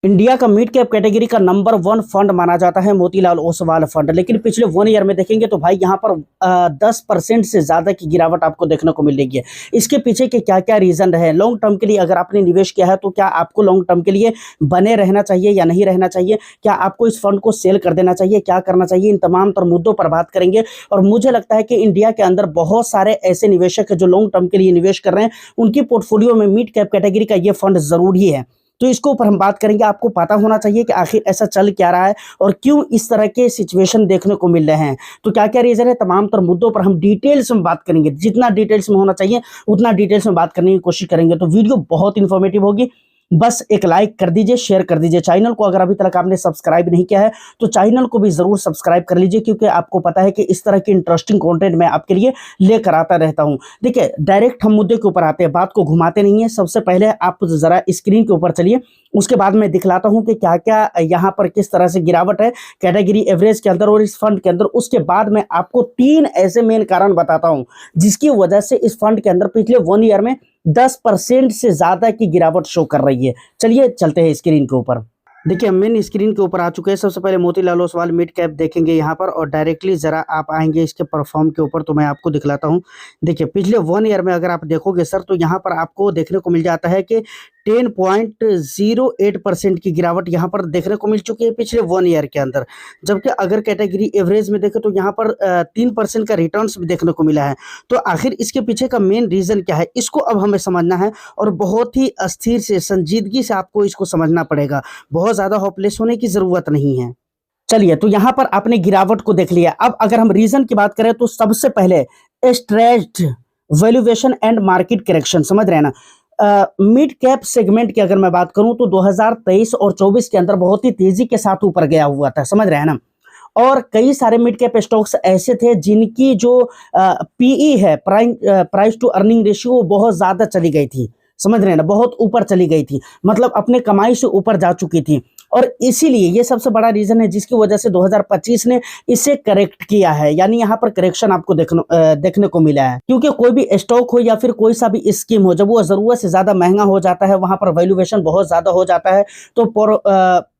India का mid cap category का number 1 fund माना जाता है मोतीलाल ओसवाल फंड। लेकिन पिछले 1 ईयर में देखेंगे तो भाई यहाँ पर 10% से ज़्यादा की गिरावट आपको देखने को मिल रही है। इसके पीछे के क्या क्या रीज़न रहे, लॉन्ग टर्म के लिए अगर आपने निवेश किया है तो क्या आपको लॉन्ग टर्म के लिए बने रहना चाहिए या नहीं रहना चाहिए, क्या आपको इस फंड को सेल कर देना चाहिए, क्या करना चाहिए, इन तमाम तर मुद्दों पर बात करेंगे। और मुझे लगता है कि इंडिया के अंदर बहुत सारे ऐसे निवेशक है जो लॉन्ग टर्म के लिए निवेश कर रहे हैं, उनकी पोर्टफोलियो में मिड कैप कैटेगरी का ये फंड ज़रूरी है। तो इसके ऊपर हम बात करेंगे। आपको पता होना चाहिए कि आखिर ऐसा चल क्या रहा है और क्यों इस तरह के सिचुएशन देखने को मिल रहे हैं, तो क्या क्या रीजन है, तमाम तर मुद्दों पर हम डिटेल्स में बात करेंगे। जितना डिटेल्स में होना चाहिए उतना डिटेल्स में बात करने की कोशिश करेंगे। तो वीडियो बहुत इंफॉर्मेटिव होगी। बस एक लाइक कर दीजिए, शेयर कर दीजिए। चैनल को अगर अभी तक आपने सब्सक्राइब नहीं किया है तो चैनल को भी जरूर सब्सक्राइब कर लीजिए, क्योंकि आपको पता है कि इस तरह की इंटरेस्टिंग कंटेंट मैं आपके लिए लेकर आता रहता हूं। देखिए, डायरेक्ट हम मुद्दे के ऊपर आते हैं, बात को घुमाते नहीं है। सबसे पहले आप जरा स्क्रीन के ऊपर चलिए, उसके बाद मैं दिखलाता हूं कि क्या क्या यहाँ पर किस तरह से गिरावट है कैटेगरी एवरेज के अंदर और इस फंड के अंदर। उसके बाद मैं आपको 3 ऐसे मेन कारण बताता हूं जिसकी वजह से इस फंड के अंदर पिछले 1 ईयर में 10% से ज्यादा की गिरावट शो कर रही है। चलिए चलते हैं स्क्रीन के ऊपर। देखिए, हम मेन स्क्रीन के ऊपर आ चुके हैं। सबसे पहले मोतीलाल ओसवाल मिड कैप देखेंगे यहाँ पर और डायरेक्टली जरा आप आएंगे इसके परफॉर्म के ऊपर, तो मैं आपको दिखलाता हूँ। देखिए, पिछले 1 ईयर में अगर आप देखोगे सर, तो यहाँ पर आपको देखने को मिल जाता है कि 10.08% की गिरावट यहाँ पर देखने को मिल चुकी है पिछले 1 ईयर के अंदर। जबकि अगर कैटेगरी एवरेज में देखें तो यहाँ पर 3% का रिटर्न्स भी देखने को मिला है। तो आखिर इसके पीछे का मेन रीजन क्या है, इसको अब हमें समझना है और बहुत ही अस्थिर से संजीदगी से आपको इसको समझना पड़ेगा। बहुत ज्यादा होपलेस होने की जरूरत नहीं है। चलिए, तो यहाँ पर आपने गिरावट को देख लिया। अब अगर हम रीजन की बात करें तो सबसे पहले stressed valuation and market correction, समझ रहे हैं ना। मिड कैप सेगमेंट की अगर मैं बात करूं तो 2023 और 24 के अंदर बहुत ही तेजी के साथ ऊपर गया हुआ था, समझ रहे हैं ना। और कई सारे मिड कैप स्टॉक्स ऐसे थे जिनकी जो पीई है, प्राइस टू अर्निंग रेशियो, वो बहुत ज्यादा चली गई थी, समझ रहे हैं ना, बहुत ऊपर चली गई थी, मतलब अपने कमाई से ऊपर जा चुकी थी। और इसीलिए ये सबसे बड़ा रीजन है जिसकी वजह से 2025 ने इसे करेक्ट किया है, यानी यहाँ पर करेक्शन आपको देखने को मिला है। क्योंकि कोई भी स्टॉक हो या फिर कोई सा भी स्कीम हो, जब वो जरूरत से ज्यादा महंगा हो जाता है, वहां पर वैल्यूएशन बहुत ज्यादा हो जाता है, तो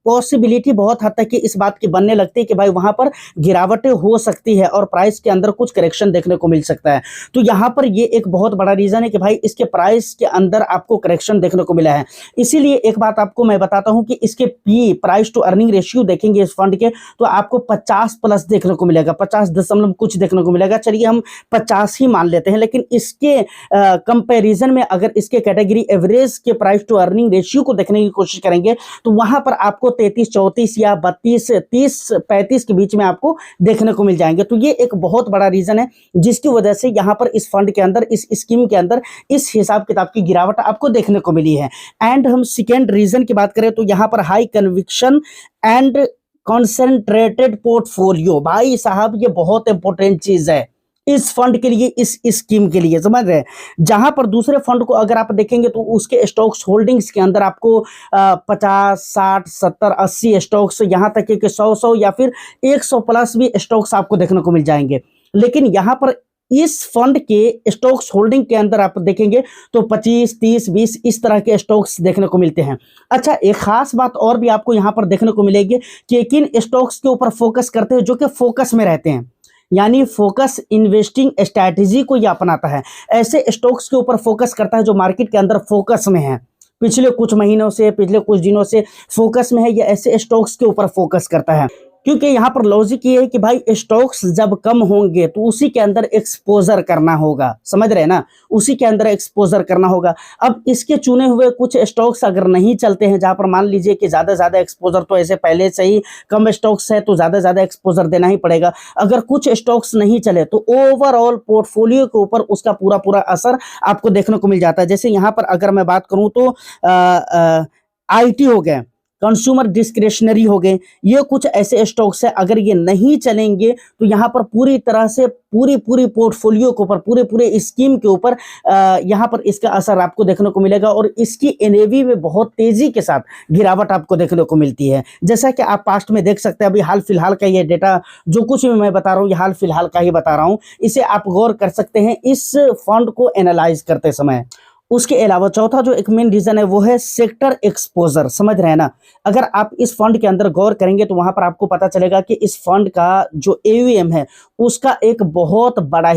पॉसिबिलिटी बहुत हद तक की इस बात की बनने लगती है कि भाई वहां पर गिरावटें हो सकती है और प्राइस के अंदर कुछ करेक्शन देखने को मिल सकता है। तो यहाँ पर ये एक बहुत बड़ा रीजन है कि भाई इसके प्राइस के अंदर आपको करेक्शन देखने को मिला है। इसीलिए एक बात आपको मैं बताता हूं कि इसके P, price to earning ratio देखेंगे इस फंड के, तो आपको 50 प्लस देखने को मिलेगा, 50 दशमलव कुछ देखने को मिलेगा। चलिए हम 50 ही मान लेते हैं, लेकिन इसके कंपेरिजन में अगर इसके कैटेगरी एवरेज के प्राइस टू अर्निंग रेशियो को देखने की कोशिश करेंगे तो वहां पर आपको 33-34 या 32-30-35 के बीच में आपको देखने को मिल जाएंगे। तो ये एक बहुत बड़ा रीजन है जिसकी वजह से यहाँ पर इस फंड के अंदर, इस स्कीम के अंदर इस हिसाब किताब की गिरावट आपको देखने को मिली है। एंड हम सेकेंड रीजन की बात करें तो यहाँ पर high conviction and concentrated portfolio, भाई साहब ये बहुत इंपॉर्टेंट चीज है इस फंड के लिए, इस स्कीम के लिए, समझ रहे हैं। जहां पर दूसरे फंड को अगर आप देखेंगे तो उसके स्टॉक्स होल्डिंग्स के अंदर आपको 50, 60, 70, 80 स्टॉक्स, यहां तक कि 100 या फिर 100 प्लस भी स्टॉक्स आपको देखने को मिल जाएंगे। लेकिन यहां पर इस फंड के स्टॉक्स होल्डिंग के अंदर आप देखेंगे तो 25, 30, 20 इस तरह के स्टॉक्स देखने को मिलते हैं। अच्छा, एक खास बात और भी आपको यहां पर देखने को मिलेगी कि किन स्टॉक्स के ऊपर फोकस करते हैं जो कि फोकस में रहते हैं, यानी फोकस इन्वेस्टिंग स्ट्रैटेजी को ये अपनाता है। ऐसे स्टॉक्स के ऊपर फोकस करता है जो मार्केट के अंदर फोकस में है, पिछले कुछ महीनों से, पिछले कुछ दिनों से फोकस में है, ये ऐसे स्टॉक्स के ऊपर फोकस करता है। क्योंकि यहाँ पर लॉजिक ये है कि भाई स्टॉक्स जब कम होंगे तो उसी के अंदर एक्सपोजर करना होगा, समझ रहे हैं ना, उसी के अंदर एक्सपोजर करना होगा। अब इसके चुने हुए कुछ स्टॉक्स अगर नहीं चलते हैं, जहां पर मान लीजिए कि ज्यादा एक्सपोजर तो ऐसे पहले से ही कम स्टॉक्स है तो ज्यादा एक्सपोजर देना ही पड़ेगा। अगर कुछ स्टॉक्स नहीं चले तो ओवरऑल पोर्टफोलियो के ऊपर उसका पूरा असर आपको देखने को मिल जाता है। जैसे यहाँ पर अगर मैं बात करूं तो IT हो गए, कंज्यूमर डिस्क्रिशनरी हो गए, ये कुछ ऐसे स्टॉक्स है अगर ये नहीं चलेंगे तो यहाँ पर पूरी तरह से पूरी पोर्टफोलियो के ऊपर, पूरे स्कीम के ऊपर यहाँ पर इसका असर आपको देखने को मिलेगा और इसकी NAV में बहुत तेजी के साथ गिरावट आपको देखने को मिलती है। जैसा कि आप पास्ट में देख सकते हैं, अभी हाल फिलहाल का ये डेटा जो कुछ भी मैं बता रहा हूँ ये हाल फिलहाल का ही बता रहा हूँ, इसे आप गौर कर सकते हैं इस फंड को एनालाइज करते समय। उसके अलावा चौथा जो एक मेन रीजन है वो है सेक्टर एक्सपोजर। समझ रहे हैं ना, अगर आप इस फंड के अंदर गौर करेंगे तो वहां पर आपको पता चलेगा कि इस फंड का जो एयूएम है उसका एक बहुत बड़ा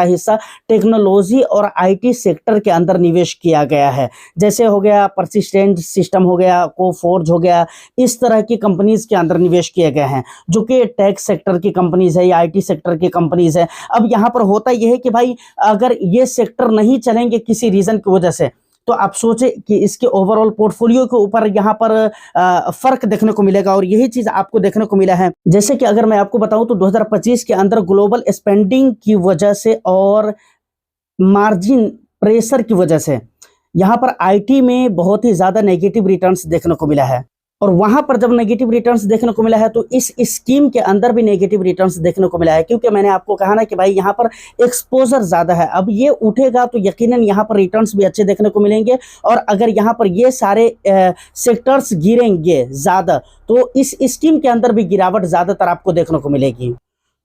हिस्सा टेक्नोलॉजी और आईटी सेक्टर के अंदर निवेश किया गया है। जैसे हो गया परसिस्टेंट सिस्टम, हो गया कोफोर्ज, हो गया, इस तरह की कंपनीज के अंदर निवेश किए गए हैं जो कि टेक सेक्टर की कंपनीज है या आईटी सेक्टर की कंपनीज है। अब यहाँ पर होता यह है कि भाई अगर ये सेक्टर नहीं चलेंगे किसी रीजन की वजह से, तो आप सोचे कि इसके ओवरऑल पोर्टफोलियो के ऊपर यहाँ पर फर्क देखने को मिलेगा। और यही चीज आपको देखने को मिला है। जैसे कि अगर मैं आपको बताऊं तो 2025 के अंदर ग्लोबल स्पेंडिंग की वजह से और मार्जिन प्रेशर की वजह से यहाँ पर आईटी में बहुत ही ज्यादा नेगेटिव रिटर्न्स देखने को मिला है। और वहां पर जब नेगेटिव रिटर्न्स देखने को मिला है तो इस स्कीम के अंदर भी नेगेटिव रिटर्न्स देखने को मिला है, क्योंकि मैंने आपको कहा ना कि भाई यहाँ पर एक्सपोजर ज्यादा है। अब ये उठेगा तो यकीनन यहाँ पर रिटर्न्स भी अच्छे देखने को मिलेंगे। और अगर यहाँ पर ये सारे सेक्टर्स गिरेंगे ज्यादा तो इस स्कीम के अंदर भी गिरावट ज्यादातर आपको देखने को मिलेगी।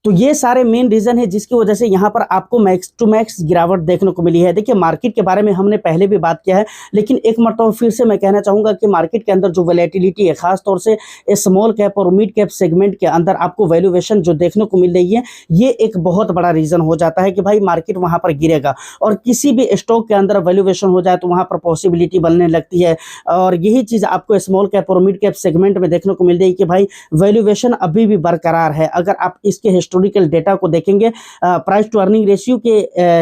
तो ये सारे मेन रीजन है जिसकी वजह से यहाँ पर आपको मैक्स टू मैक्स गिरावट देखने को मिली है। देखिए मार्केट के बारे में हमने पहले भी बात किया है, लेकिन एक मरतबा फिर से मैं कहना चाहूंगा कि मार्केट के अंदर जो वैलेटिलिटी है, खासतौर से स्मॉल कैप और मिड कैप सेगमेंट के अंदर आपको वैल्यूएशन जो देखने को मिल रही है, ये एक बहुत बड़ा रीजन हो जाता है कि भाई मार्केट वहां पर गिरेगा। और किसी भी स्टॉक के अंदर वैल्यूएशन हो जाए तो वहां पर पॉसिबिलिटी बनने लगती है। और यही चीज आपको स्मॉल कैप और मिड कैप सेगमेंट में देखने को मिल रही है कि भाई वैल्यूएशन अभी भी बरकरार है। अगर आप इसके हिस्टोरिकल डेटा को देखेंगे, प्राइस टू अर्निंग रेशियो के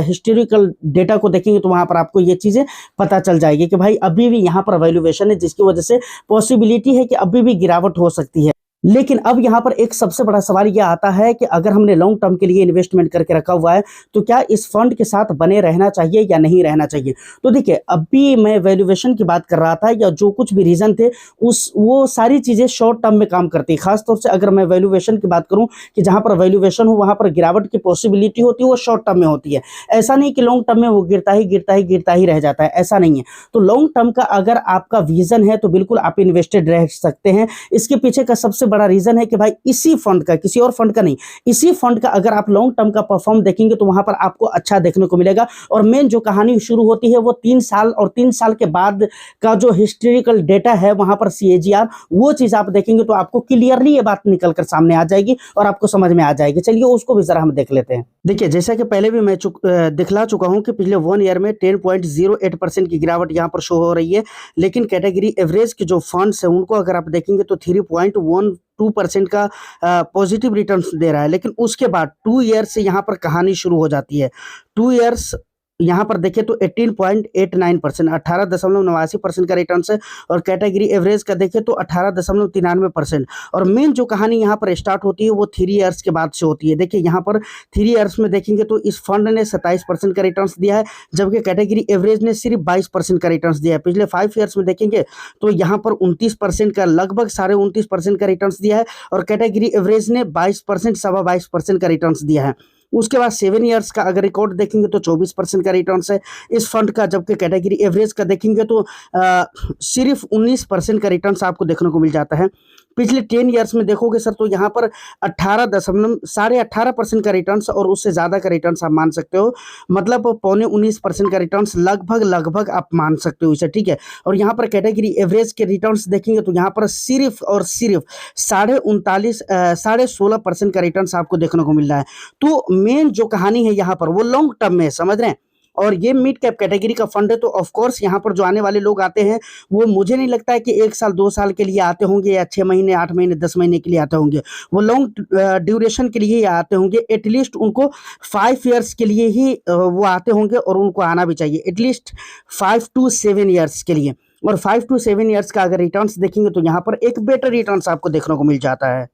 हिस्टोरिकल डेटा को देखेंगे तो वहां पर आपको ये चीजें पता चल जाएगी कि भाई अभी भी यहां पर वैल्यूएशन है, जिसकी वजह से पॉसिबिलिटी है कि अभी भी गिरावट हो सकती है। लेकिन अब यहाँ पर एक सबसे बड़ा सवाल यह आता है कि अगर हमने लॉन्ग टर्म के लिए इन्वेस्टमेंट करके रखा हुआ है तो क्या इस फंड के साथ बने रहना चाहिए या नहीं रहना चाहिए। तो देखिए अभी मैं वैल्यूएशन की बात कर रहा था, या जो कुछ भी रीजन थे वो सारी चीजें शॉर्ट टर्म में काम करती है। खासतौर से अगर मैं वैल्यूएशन की बात करूं कि जहां पर वैल्यूएशन हो वहां पर गिरावट की पॉसिबिलिटी होती है, वो शॉर्ट टर्म में होती है। ऐसा नहीं कि लॉन्ग टर्म में वो गिरता ही रह जाता है, ऐसा नहीं है। तो लॉन्ग टर्म का अगर आपका विजन है तो बिल्कुल आप इन्वेस्टेड रह सकते हैं। इसके पीछे का सबसे बड़ा रीजन है कि भाई इसी फंड का, किसी और फंड का नहीं, इसी फंड का अगर आप लॉन्ग टर्म का परफॉर्म देखेंगे तो वहां पर आपको अच्छा देखने को मिलेगा। और मेन जो कहानी शुरू होती है वो 3 साल और 3 साल के बाद का जो हिस्टोरिकल डेटा है वहां पर CAGR, वो चीज आप देखेंगे तो आपको क्लियरली ये बात निकलकर सामने आ जाएगी और आपको समझ में आ जाएगी। चलिए उसको भी जरा हम देख लेते हैं। देखिए जैसा कि पहले भी मैं दिखला चुका हूं कि पिछले 1 ईयर में 10.08% की गिरावट यहां पर शो हो रही है, लेकिन कैटेगरी एवरेज के जो फंड्स हैं उनको अगर आप देखेंगे तो 3.12% का पॉजिटिव रिटर्न्स दे रहा है। लेकिन उसके बाद 2 ईयर से यहाँ पर कहानी शुरू हो जाती है। 2 ईयर्स यहाँ पर देखें तो 18.89%, 18.89% का रिटर्न है। और कैटेगरी एवरेज का देखें तो 18.93%। और मेन जो कहानी यहाँ पर स्टार्ट होती है वो 3 ईयर्स के बाद से होती है। देखिए यहाँ पर 3 ईयर्स में देखेंगे तो इस फंड ने 27% का रिटर्न दिया है, जबकि कैटेगरी एवरेज ने सिर्फ 22% का रिटर्न दिया है। पिछले 5 ईयर्स में देखेंगे तो यहाँ पर 29% का, लगभग 29.5% का रिटर्न दिया है, और कैटेगरी एवरेज ने 22%, 22.25% का रिटर्न दिया है। उसके बाद 7 ईयर्स का अगर रिकॉर्ड देखेंगे तो 24% का रिटर्न्स है इस फंड का, जबकि कैटेगरी एवरेज का देखेंगे तो सिर्फ 19% का रिटर्न्स आपको देखने को मिल जाता है। पिछले 10 ईयर्स में देखोगे सर तो यहाँ पर 18% का रिटर्न्स और उससे ज़्यादा का रिटर्न्स आप मान सकते हो, मतलब 19% का रिटर्न्स लगभग आप मान सकते हो इसे, ठीक है। और यहाँ पर कैटेगरी एवरेज के रिटर्न्स देखेंगे तो यहाँ पर सिर्फ और सिर्फ 16.5% का रिटर्न्स आपको देखने को मिल रहा है। तो मेन जो कहानी है यहाँ पर वो लॉन्ग टर्म में, समझ रहे हैं। और ये मिड कैप कैटेगरी का फंड है, तो ऑफ कोर्स यहाँ पर जो आने वाले लोग आते हैं वो मुझे नहीं लगता है कि 1 साल 2 साल के लिए आते होंगे, या 6 महीने 8 महीने 10 महीने के लिए आते होंगे। वो लॉन्ग ड्यूरेशन के लिए ही आते होंगे। एटलीस्ट उनको 5 ईयर्स के लिए ही वो आते होंगे, और उनको आना भी चाहिए एटलीस्ट 5 to 7 ईयर्स के लिए। और 5 to 7 ईयर्स का अगर रिटर्न्स देखेंगे तो यहाँ पर एक बेटर रिटर्न्स आपको देखने को मिल जाता है।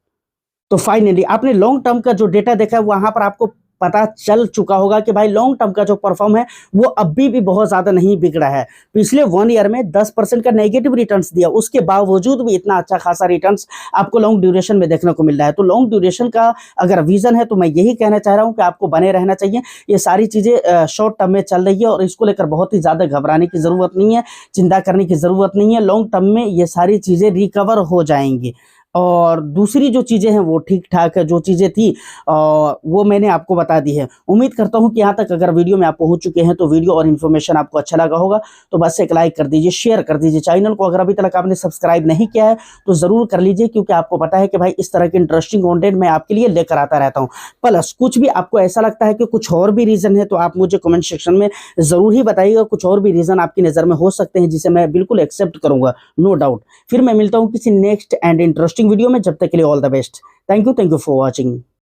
तो फाइनली आपने लॉन्ग टर्म का जो डेटा देखा है वहां पर आपको पता चल चुका होगा कि भाई लॉन्ग टर्म का जो परफॉर्म है वो अभी भी बहुत ज़्यादा नहीं बिगड़ा है। पिछले 1 ईयर में 10% का नेगेटिव रिटर्न्स दिया, उसके बावजूद भी इतना अच्छा खासा रिटर्न्स आपको लॉन्ग ड्यूरेशन में देखने को मिल रहा है। तो लॉन्ग ड्यूरेशन का अगर विजन है तो मैं यही कहना चाह रहा हूँ कि आपको बने रहना चाहिए। ये सारी चीज़ें शॉर्ट टर्म में चल रही है और इसको लेकर बहुत ही ज़्यादा घबराने की ज़रूरत नहीं है, चिंता करने की ज़रूरत नहीं है। लॉन्ग टर्म में ये सारी चीज़ें रिकवर हो जाएंगी। और दूसरी जो चीज़ें हैं वो ठीक-ठाक है, जो चीज़ें थी वो मैंने आपको बता दी है। उम्मीद करता हूँ कि यहाँ तक अगर वीडियो में आप पहुँच चुके हैं तो वीडियो और इन्फॉर्मेशन आपको अच्छा लगा होगा, तो बस एक लाइक कर दीजिए, शेयर कर दीजिए। चैनल को अगर अभी तक आपने सब्सक्राइब नहीं किया है तो ज़रूर कर लीजिए, क्योंकि आपको पता है कि भाई इस तरह के इंटरेस्टिंग कंटेंट मैं आपके लिए लेकर आता रहता हूँ। प्लस कुछ भी आपको ऐसा लगता है कि कुछ और भी रीज़न है तो आप मुझे कमेंट सेक्शन में ज़रूर ही बताइएगा, कुछ और भी रीज़न आपकी नज़र में हो सकते हैं जिसे मैं बिल्कुल एक्सेप्ट करूँगा, नो डाउट। फिर मैं मिलता हूँ किसी नेक्स्ट एंड इंटरेस्टिंग वीडियो में, जब तक के लिए all the best. Thank you for watching.